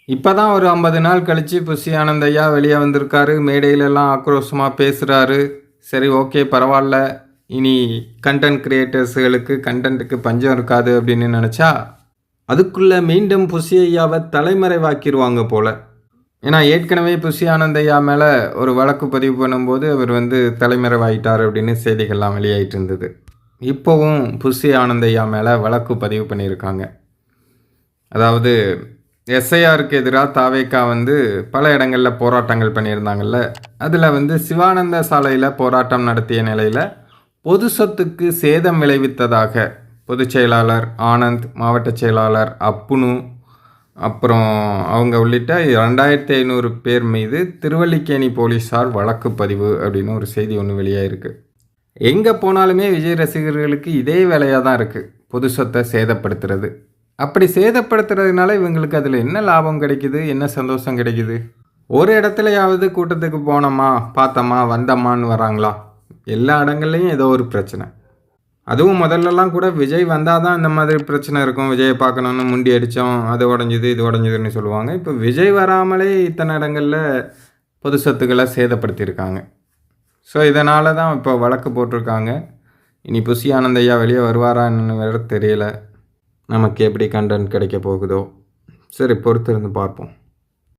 இப்போ தான் ஒரு 50 நாள் கழிச்சு புஷி ஆனந்த் ஐயா வெளியே வந்திருக்காரு. மேடையிலலாம் ஆக்ரோஷமா பேசுறாரு. சரி, ஓகே, பரவால்ல. இனி கன்டென்ட் கிரியேட்டர்ஸ்களுக்கு கன்டென்ட்டுக்கு பஞ்சம் இருக்காது அப்படின்னு நெனச்சா, அதுக்குள்ள மீண்டும் புஷி ஐயாவ தலைமறைவாக்கிருவாங்க போல. ஏன்னா ஏற்கனவே புஷி ஆனந்த் ஐயா மேல ஒரு வழக்கு பதிவு பண்ணும்போது, அவர் வந்து தலைமறைவாயிட்டார் அப்படின்னு செய்திகள்லாம் வெளியாயிட்டு இருந்தது. இப்போவும் புஷி ஆனந்த் ஐயா மேல வழக்கு பதிவு பண்ணியிருக்காங்க. அதாவது எஸ்ஐஆருக்கு எதிராக தாவேகா வந்து பல இடங்கள்ல போராட்டங்கள் பண்ணியிருந்தாங்கல்ல. அதில் வந்து சிவானந்த சாலையில் போராட்டம் நடத்திய நிலையில் பொது சொத்துக்கு சேதம் விளைவித்ததாக பொதுச் செயலாளர் ஆனந்த், மாவட்ட செயலாளர் அப்புனு, அப்புறம் அவங்க உள்ளிட்ட 2500 பேர் மீது திருவல்லிக்கேணி போலீஸார் வழக்கு பதிவு அப்படின்னு ஒரு செய்தி ஒன்று வெளியாயிருக்கு. எங்கே போனாலுமே விஜய் ரசிகர்களுக்கு இதே வேலையாக தான் இருக்குது, பொது சொத்தை சேதப்படுத்துறது. அப்படி சேதப்படுத்துறதுனால இவங்களுக்கு அதில் என்ன லாபம் கிடைக்குது, என்ன சந்தோஷம் கிடைக்குது? ஒரு இடத்துலையாவது கூட்டத்துக்கு போனோமா, பார்த்தோமா, வந்தோமான்னு வராங்களா? எல்லா இடங்கள்லையும் ஏதோ ஒரு பிரச்சனை. அதுவும் முதல்லலாம் கூட விஜய் வந்தால் தான் இந்த மாதிரி பிரச்சனை இருக்கும். விஜயை பார்க்கணுன்னு முண்டி அடித்தோம், அது உடஞ்சிது, இது உடஞ்சிதுன்னு சொல்லுவாங்க. இப்போ விஜய் வராமலே இத்தனை இடங்களில் பொது சொத்துக்களை சேதப்படுத்தியிருக்காங்க. ஸோ இதனால தான் இப்போ வழக்கு போட்டிருக்காங்க. இனி புஷி ஆனந்த் ஐயா வெளியே வருவாரா என்னன்னு வேறு தெரியல. நமக்கு எப்படி கண்டென்ட் கிடைக்க போகுதோ. சரி, பொறுத்திருந்து பார்ப்போம்.